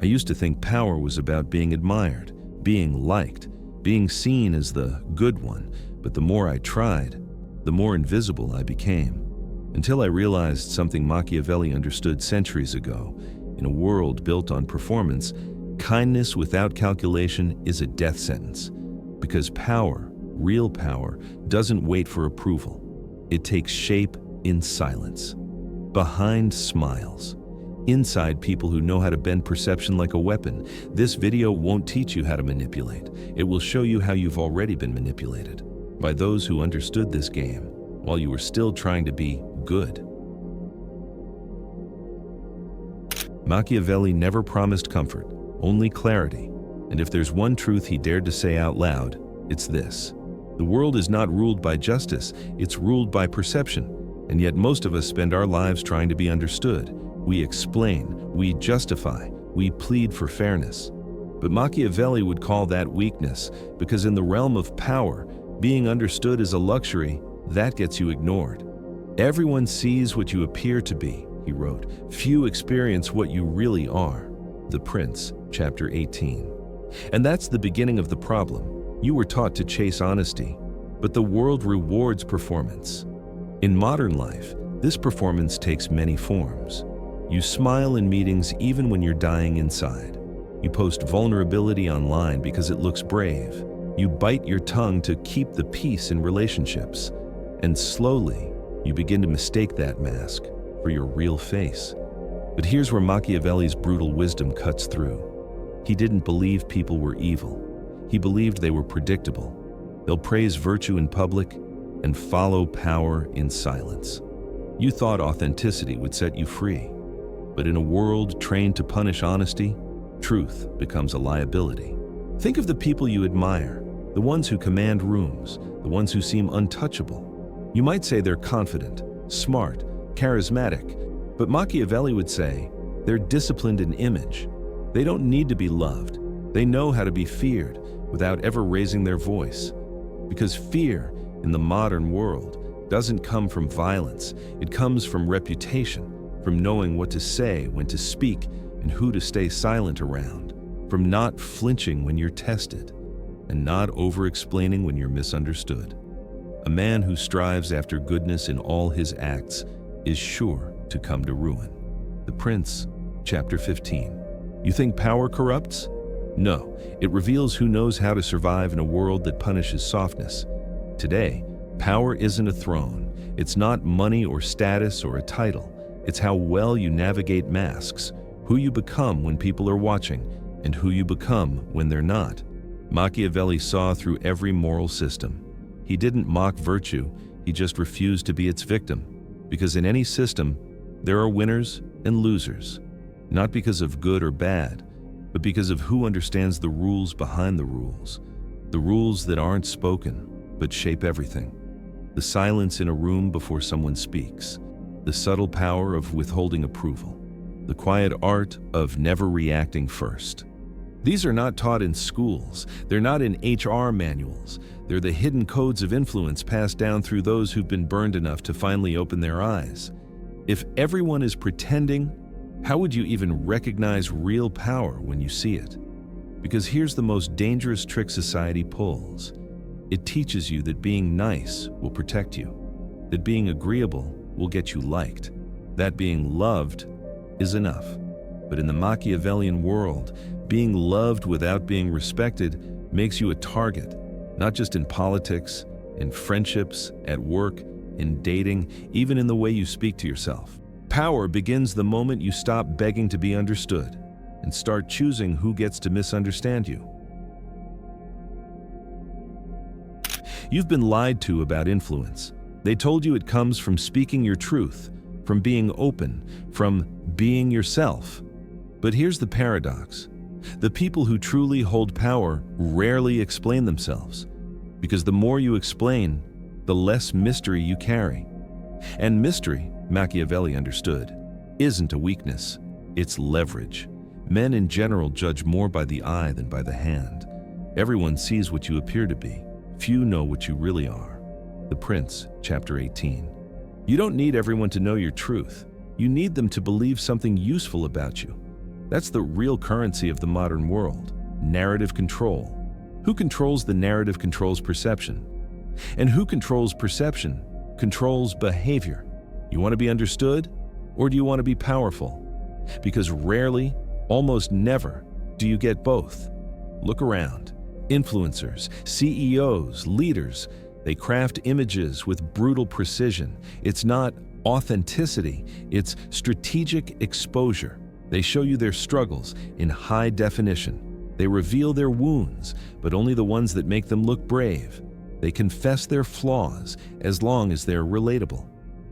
I used to think power was about being admired, being liked, being seen as the good one, but the more I tried, the more invisible I became. Until I realized something Machiavelli understood centuries ago. In a world built on performance, kindness without calculation is a death sentence. Because power, real power, doesn't wait for approval. It takes shape in silence, behind smiles, inside people who know how to bend perception like a weapon. This video won't teach you how to manipulate. It will show you how you've already been manipulated by those who understood this game while you were still trying to be good. Machiavelli never promised comfort, only clarity. And if there's one truth he dared to say out loud, it's this: the world is not ruled by justice, it's ruled by perception. And yet most of us spend our lives trying to be understood. We explain, we justify, we plead for fairness. But Machiavelli would call that weakness, because in the realm of power, being understood is a luxury that gets you ignored. Everyone sees what you appear to be, he wrote. Few experience what you really are. The Prince, chapter 18. And that's the beginning of the problem. You were taught to chase honesty, but the world rewards performance. In modern life, this performance takes many forms. You smile in meetings even when you're dying inside. You post vulnerability online because it looks brave. You bite your tongue to keep the peace in relationships. And slowly, you begin to mistake that mask for your real face. But here's where Machiavelli's brutal wisdom cuts through. He didn't believe people were evil. He believed they were predictable. They'll praise virtue in public and follow power in silence. You thought authenticity would set you free. But in a world trained to punish honesty, truth becomes a liability. Think of the people you admire, the ones who command rooms, the ones who seem untouchable. You might say they're confident, smart, charismatic, but Machiavelli would say they're disciplined in image. They don't need to be loved. They know how to be feared without ever raising their voice. Because fear in the modern world doesn't come from violence. It comes from reputation, from knowing what to say, when to speak, and who to stay silent around, from not flinching when you're tested, and not over-explaining when you're misunderstood. A man who strives after goodness in all his acts is sure to come to ruin. The Prince, chapter 15. You think power corrupts? No, it reveals who knows how to survive in a world that punishes softness. Today, power isn't a throne. It's not money or status or a title. It's how well you navigate masks, who you become when people are watching, and who you become when they're not. Machiavelli saw through every moral system. He didn't mock virtue, he just refused to be its victim. Because in any system, there are winners and losers. Not because of good or bad, but because of who understands the rules behind the rules. The rules that aren't spoken, but shape everything. The silence in a room before someone speaks. The subtle power of withholding approval. The quiet art of never reacting first. These are not taught in schools. They're not in HR manuals. They're the hidden codes of influence passed down through those who've been burned enough to finally open their eyes. If everyone is pretending, how would you even recognize real power when you see it? Because here's the most dangerous trick society pulls. It teaches you that being nice will protect you, that being agreeable will get you liked, that being loved is enough. But in the Machiavellian world, being loved without being respected makes you a target, not just in politics, in friendships, at work, in dating, even in the way you speak to yourself. Power begins the moment you stop begging to be understood and start choosing who gets to misunderstand you. You've been lied to about influence. They told you it comes from speaking your truth, from being open, from being yourself. But here's the paradox. The people who truly hold power rarely explain themselves, because the more you explain, the less mystery you carry. And mystery, Machiavelli understood, isn't a weakness, it's leverage. Men in general judge more by the eye than by the hand. Everyone sees what you appear to be. Few know what you really are. The Prince, chapter 18. You don't need everyone to know your truth. You need them to believe something useful about you. That's the real currency of the modern world: narrative control. Who controls the narrative controls perception. And who controls perception controls behavior. You want to be understood, or do you want to be powerful? Because rarely, almost never, do you get both. Look around. Influencers, CEOs, leaders, they craft images with brutal precision. It's not authenticity, it's strategic exposure. They show you their struggles in high definition. They reveal their wounds, but only the ones that make them look brave. They confess their flaws as long as they're relatable.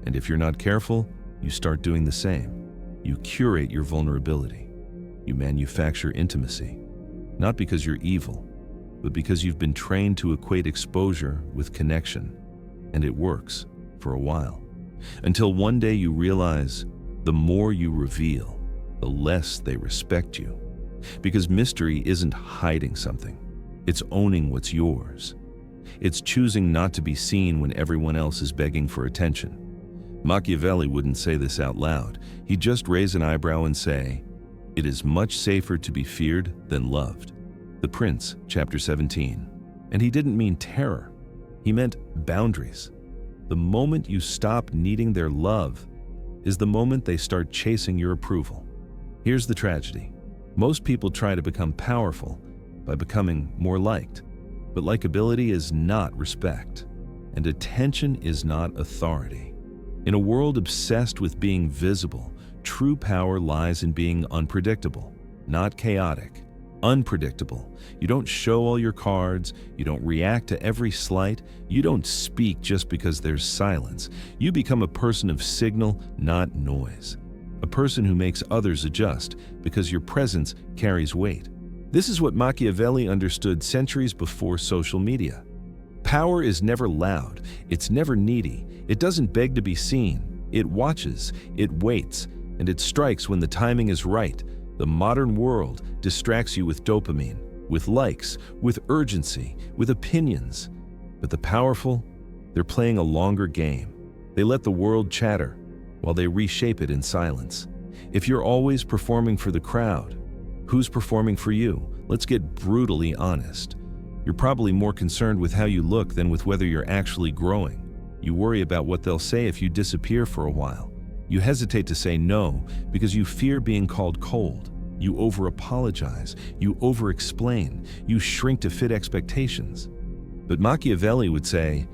And if you're not careful, you start doing the same. You curate your vulnerability. You manufacture intimacy, not because you're evil, but because you've been trained to equate exposure with connection. And it works for a while. Until one day you realize the more you reveal, the less they respect you. Because mystery isn't hiding something. It's owning what's yours. It's choosing not to be seen when everyone else is begging for attention. Machiavelli wouldn't say this out loud. He'd just raise an eyebrow and say, "It is much safer to be feared than loved." The Prince, chapter 17. And he didn't mean terror. He meant boundaries. The moment you stop needing their love is the moment they start chasing your approval. Here's the tragedy. Most people try to become powerful by becoming more liked. But likability is not respect, and attention is not authority. In a world obsessed with being visible, true power lies in being unpredictable, not chaotic. Unpredictable. You don't show all your cards, you don't react to every slight, you don't speak just because there's silence. You become a person of signal, not noise. A person who makes others adjust because your presence carries weight. This is what Machiavelli understood centuries before social media. Power is never loud, it's never needy, it doesn't beg to be seen, it watches, it waits, and it strikes when the timing is right. The modern world distracts you with dopamine, with likes, with urgency, with opinions. But the powerful, they're playing a longer game. They let the world chatter while they reshape it in silence. If you're always performing for the crowd, who's performing for you? Let's get brutally honest. You're probably more concerned with how you look than with whether you're actually growing. You worry about what they'll say if you disappear for a while. You hesitate to say no because you fear being called cold. You over-apologize, you over-explain, you shrink to fit expectations. But Machiavelli would say,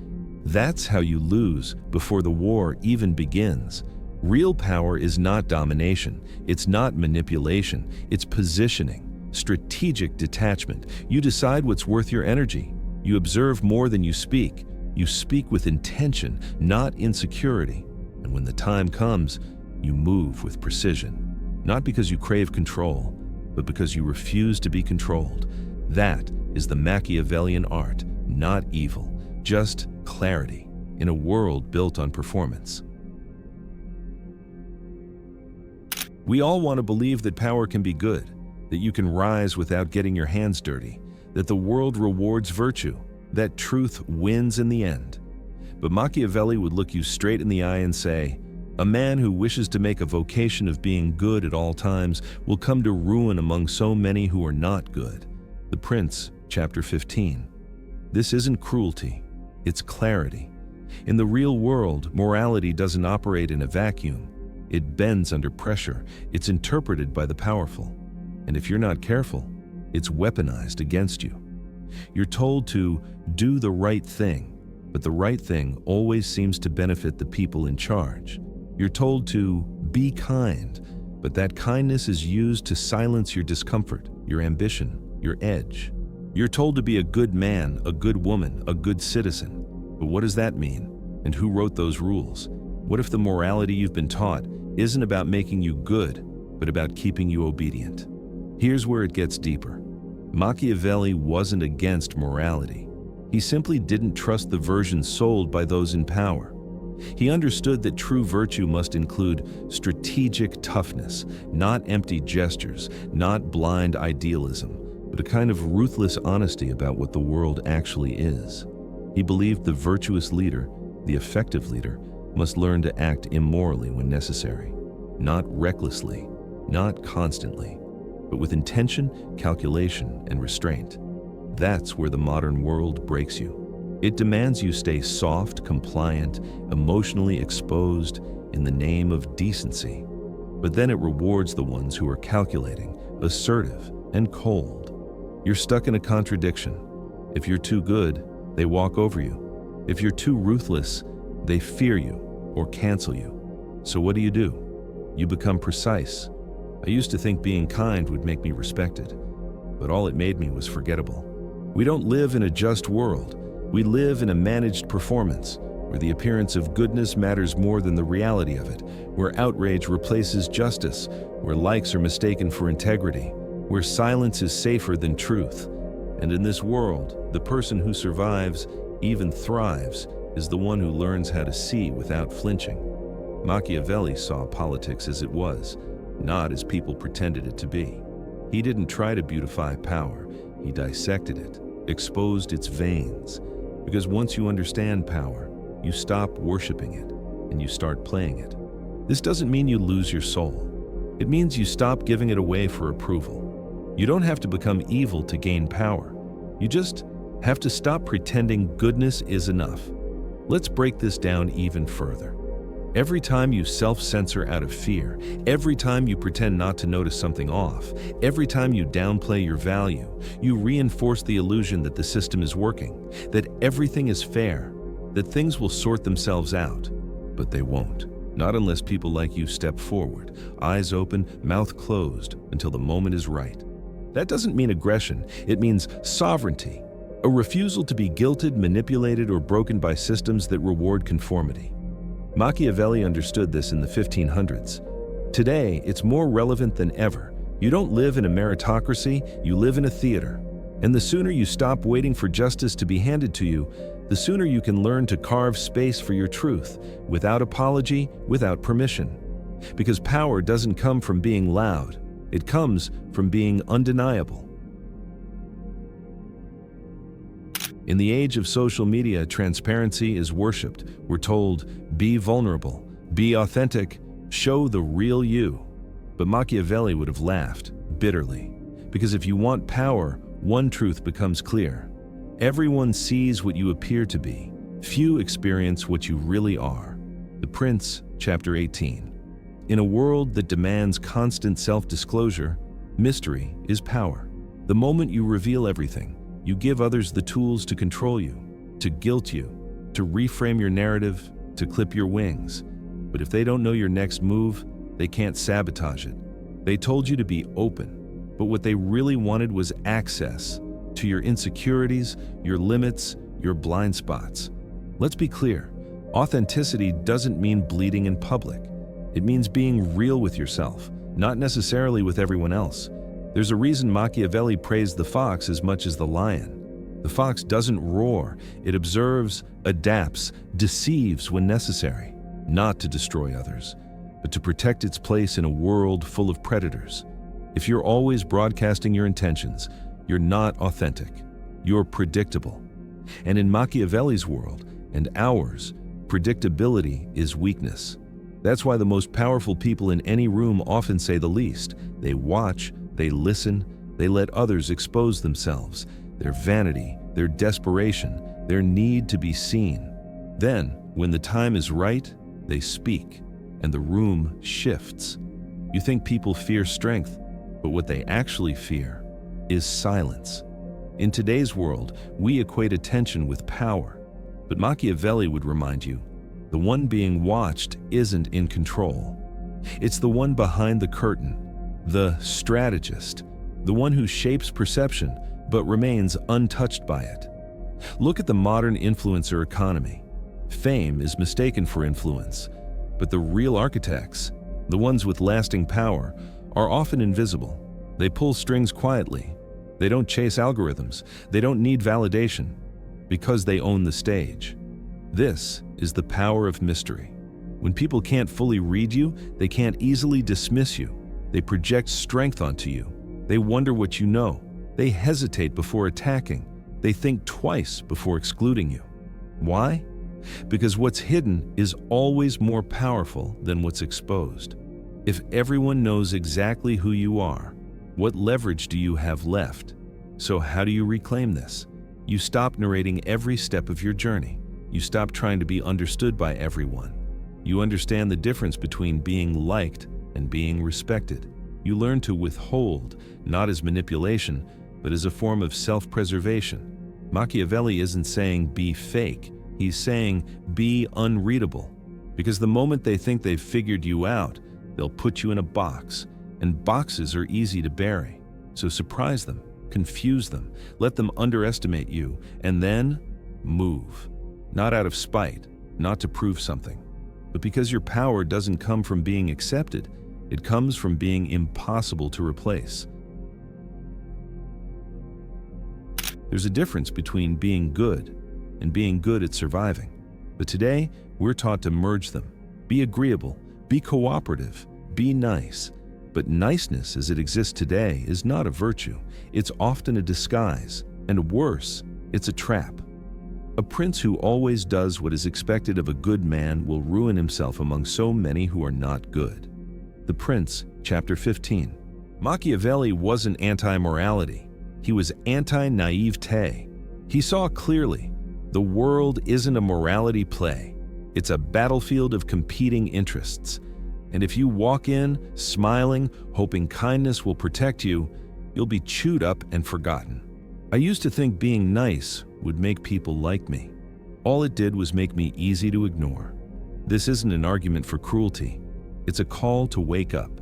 that's how you lose before the war even begins. Real power is not domination, it's not manipulation, it's positioning, strategic detachment. You decide what's worth your energy. You observe more than you speak. You speak with intention, not insecurity. And when the time comes, you move with precision. Not because you crave control, but because you refuse to be controlled. That is the Machiavellian art, not evil, just clarity in a world built on performance. We all want to believe that power can be good, that you can rise without getting your hands dirty, that the world rewards virtue, that truth wins in the end. But Machiavelli would look you straight in the eye and say, a man who wishes to make a vocation of being good at all times will come to ruin among so many who are not good. The Prince, chapter 15. This isn't cruelty, it's clarity. In the real world, morality doesn't operate in a vacuum. It bends under pressure, it's interpreted by the powerful. And if you're not careful, it's weaponized against you. You're told to do the right thing, but the right thing always seems to benefit the people in charge. You're told to be kind, but that kindness is used to silence your discomfort, your ambition, your edge. You're told to be a good man, a good woman, a good citizen. But what does that mean? And who wrote those rules? What if the morality you've been taught isn't about making you good, but about keeping you obedient? Here's where it gets deeper. Machiavelli wasn't against morality. He simply didn't trust the version sold by those in power. He understood that true virtue must include strategic toughness, not empty gestures, not blind idealism, but a kind of ruthless honesty about what the world actually is. He believed the virtuous leader, the effective leader, must learn to act immorally when necessary, not recklessly, not constantly, but with intention, calculation, and restraint. That's where the modern world breaks you. It demands you stay soft, compliant, emotionally exposed in the name of decency. But then it rewards the ones who are calculating, assertive, and cold. You're stuck in a contradiction. If you're too good, they walk over you. If you're too ruthless, they fear you or cancel you. So what do? You become precise. I used to think being kind would make me respected, but all it made me was forgettable. We don't live in a just world. We live in a managed performance, where the appearance of goodness matters more than the reality of it, where outrage replaces justice, where likes are mistaken for integrity, where silence is safer than truth. And in this world, the person who survives, even thrives, is the one who learns how to see without flinching. Machiavelli saw politics as it was, not as people pretended it to be. He didn't try to beautify power. He dissected it, exposed its veins. Because once you understand power, you stop worshiping it and you start playing it. This doesn't mean you lose your soul. It means you stop giving it away for approval. You don't have to become evil to gain power. You just have to stop pretending goodness is enough. Let's break this down even further. Every time you self-censor out of fear, every time you pretend not to notice something off, every time you downplay your value, you reinforce the illusion that the system is working, that everything is fair, that things will sort themselves out. But they won't. Not unless people like you step forward, eyes open, mouth closed, until the moment is right. That doesn't mean aggression. It means sovereignty, a refusal to be guilted, manipulated, or broken by systems that reward conformity. Machiavelli understood this in the 1500s. Today, it's more relevant than ever. You don't live in a meritocracy, you live in a theater. And the sooner you stop waiting for justice to be handed to you, the sooner you can learn to carve space for your truth, without apology, without permission. Because power doesn't come from being loud, it comes from being undeniable. In the age of social media, transparency is worshipped. We're told, be vulnerable, be authentic, show the real you. But Machiavelli would have laughed bitterly, because if you want power, one truth becomes clear. Everyone sees what you appear to be. Few experience what you really are. The Prince, chapter 18. In a world that demands constant self-disclosure, mystery is power. The moment you reveal everything, you give others the tools to control you, to guilt you, to reframe your narrative, to clip your wings. But if they don't know your next move, they can't sabotage it. They told you to be open, but what they really wanted was access to your insecurities, your limits, your blind spots. Let's be clear, authenticity doesn't mean bleeding in public. It means being real with yourself, not necessarily with everyone else. There's a reason Machiavelli praised the fox as much as the lion. The fox doesn't roar, it observes, adapts, deceives when necessary, not to destroy others, but to protect its place in a world full of predators. If you're always broadcasting your intentions, you're not authentic, you're predictable. And in Machiavelli's world, and ours, predictability is weakness. That's why the most powerful people in any room often say the least. They watch, they listen, they let others expose themselves, their vanity, their desperation, their need to be seen. Then, when the time is right, they speak, and the room shifts. You think people fear strength, but what they actually fear is silence. In today's world, we equate attention with power, but Machiavelli would remind you, the one being watched isn't in control. It's the one behind the curtain, the strategist, the one who shapes perception but remains untouched by it. Look at the modern influencer economy. Fame is mistaken for influence, but the real architects, the ones with lasting power, are often invisible. They pull strings quietly. They don't chase algorithms. They don't need validation, because they own the stage. This is the power of mystery. When people can't fully read you, they can't easily dismiss you. They project strength onto you. They wonder what you know. They hesitate before attacking. They think twice before excluding you. Why? Because what's hidden is always more powerful than what's exposed. If everyone knows exactly who you are, What leverage do you have left? So how do you reclaim this? You stop narrating every step of your journey. You stop trying to be understood by everyone. You understand the difference between being liked and being respected. You learn to withhold, not as manipulation, but as a form of self-preservation. Machiavelli isn't saying be fake. He's saying be unreadable. Because the moment they think they've figured you out, they'll put you in a box. And boxes are easy to bury. So surprise them, confuse them, let them underestimate you, and then move. Not out of spite, not to prove something, but because your power doesn't come from being accepted, it comes from being impossible to replace. There's a difference between being good and being good at surviving. But today, we're taught to merge them. Be agreeable, be cooperative, be nice. But niceness as it exists today is not a virtue. It's often a disguise, and worse, it's a trap. A prince who always does what is expected of a good man will ruin himself among so many who are not good. The Prince, Chapter 15. Machiavelli wasn't anti-morality. He was anti-naivete. He saw clearly, the world isn't a morality play. It's a battlefield of competing interests. And if you walk in, smiling, hoping kindness will protect you, you'll be chewed up and forgotten. I used to think being nice would make people like me. All it did was make me easy to ignore. This isn't an argument for cruelty. It's a call to wake up.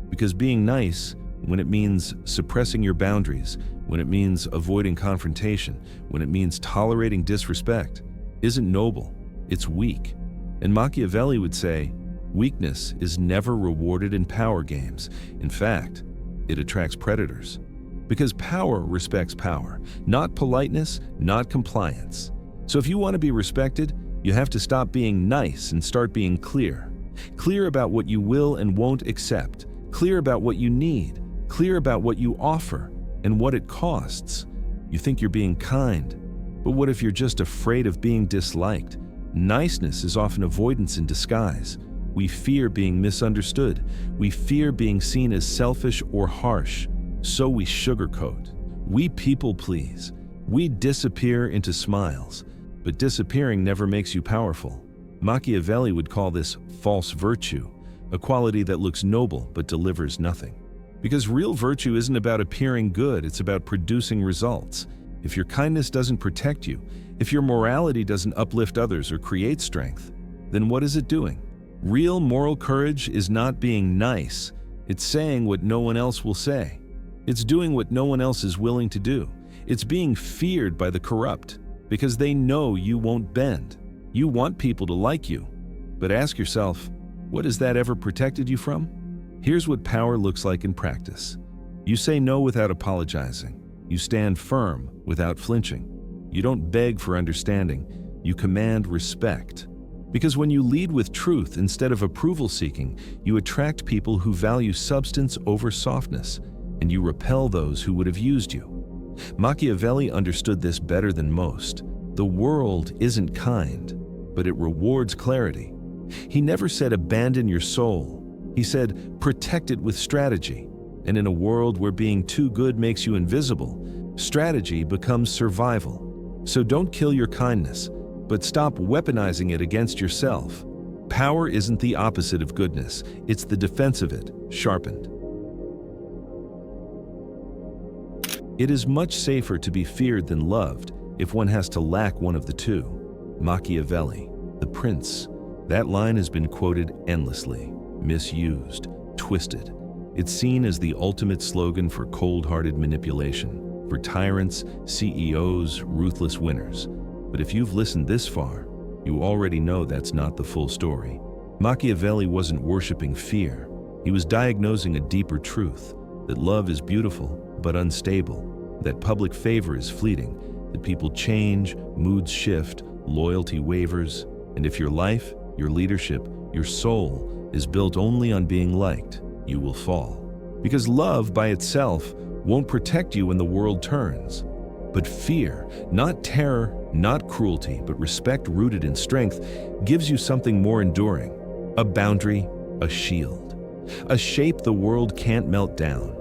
Because being nice, when it means suppressing your boundaries, when it means avoiding confrontation, when it means tolerating disrespect, isn't noble, it's weak. And Machiavelli would say, weakness is never rewarded in power games. In fact, it attracts predators. Because power respects power, not politeness, not compliance. So if you want to be respected, you have to stop being nice and start being clear. Clear about what you will and won't accept. Clear about what you need. Clear about what you offer and what it costs. You think you're being kind, but what if you're just afraid of being disliked? Niceness is often avoidance in disguise. We fear being misunderstood. We fear being seen as selfish or harsh. So we sugarcoat. We people please. We disappear into smiles. But disappearing never makes you powerful. Machiavelli would call this false virtue, a quality that looks noble but delivers nothing. Because real virtue isn't about appearing good, it's about producing results. If your kindness doesn't protect you, if your morality doesn't uplift others or create strength, then what is it doing? Real moral courage is not being nice. It's saying what no one else will say. It's doing what no one else is willing to do. It's being feared by the corrupt because they know you won't bend. You want people to like you. But ask yourself, what has that ever protected you from? Here's what power looks like in practice. You say no without apologizing. You stand firm without flinching. You don't beg for understanding. You command respect. Because when you lead with truth instead of approval seeking, you attract people who value substance over softness, and you repel those who would have used you. Machiavelli understood this better than most. The world isn't kind, but it rewards clarity. He never said abandon your soul. He said protect it with strategy. And in a world where being too good makes you invisible, strategy becomes survival. So don't kill your kindness, but stop weaponizing it against yourself. Power isn't the opposite of goodness. It's the defense of it, sharpened. It is much safer to be feared than loved if one has to lack one of the two. Machiavelli, the Prince. That line has been quoted endlessly, misused, twisted. It's seen as the ultimate slogan for cold-hearted manipulation, for tyrants, CEOs, ruthless winners. But if you've listened this far, you already know that's not the full story. Machiavelli wasn't worshiping fear. He was diagnosing a deeper truth, that love is beautiful but unstable, that public favor is fleeting, that people change, moods shift, loyalty wavers, and if your life, your leadership, your soul is built only on being liked, you will fall. Because love by itself won't protect you when the world turns. But fear, not terror, not cruelty, but respect rooted in strength, gives you something more enduring. A boundary, a shield. A shape the world can't melt down.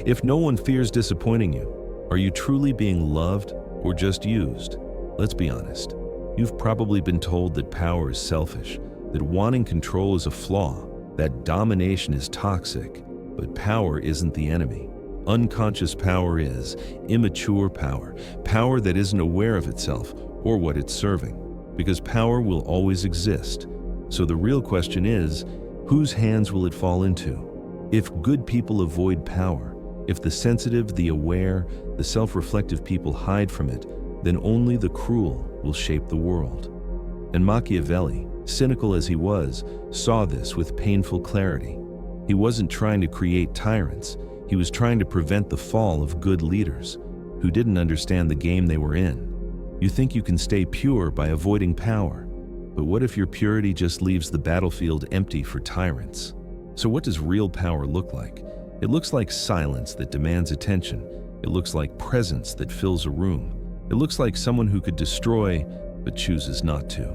If no one fears disappointing you, are you truly being loved or just used? Let's be honest. You've probably been told that power is selfish, that wanting control is a flaw, that domination is toxic, but power isn't the enemy. Unconscious power is immature power, power that isn't aware of itself or what it's serving, because power will always exist. So the real question is, whose hands will it fall into? If good people avoid power, if the sensitive, the aware, the self-reflective people hide from it, then only the cruel will shape the world. And Machiavelli, cynical as he was, saw this with painful clarity. He wasn't trying to create tyrants. He was trying to prevent the fall of good leaders who didn't understand the game they were in. You think you can stay pure by avoiding power, but what if your purity just leaves the battlefield empty for tyrants? So what does real power look like? It looks like silence that demands attention. It looks like presence that fills a room. It looks like someone who could destroy, but chooses not to.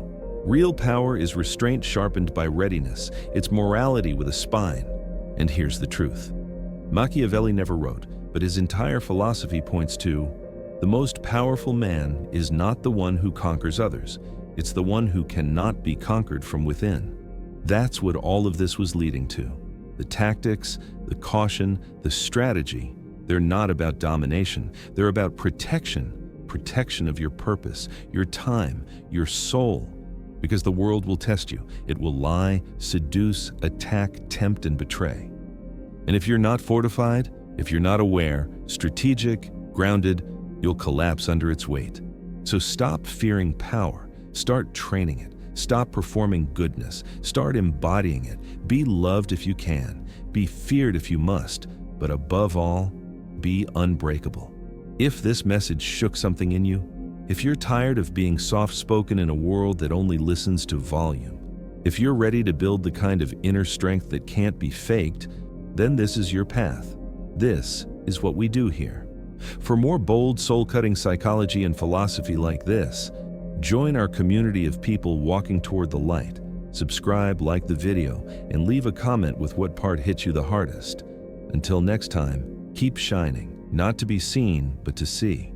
Real power is restraint sharpened by readiness. It's morality with a spine. And here's the truth. Machiavelli never wrote, but his entire philosophy points to, the most powerful man is not the one who conquers others. It's the one who cannot be conquered from within. That's what all of this was leading to. The tactics, the caution, the strategy, they're not about domination. They're about protection. Protection of your purpose, your time, your soul. Because the world will test you. It will lie, seduce, attack, tempt, and betray. And if you're not fortified, if you're not aware, strategic, grounded, you'll collapse under its weight. So stop fearing power. Start training it. Stop performing goodness. Start embodying it. Be loved if you can. Be feared if you must. But above all, be unbreakable. If this message shook something in you, if you're tired of being soft-spoken in a world that only listens to volume, if you're ready to build the kind of inner strength that can't be faked, then this is your path. This is what we do here. For more bold, soul-cutting psychology and philosophy like this, join our community of people walking toward the light. Subscribe, like the video, and leave a comment with what part hit you the hardest. Until next time, keep shining, not to be seen, but to see.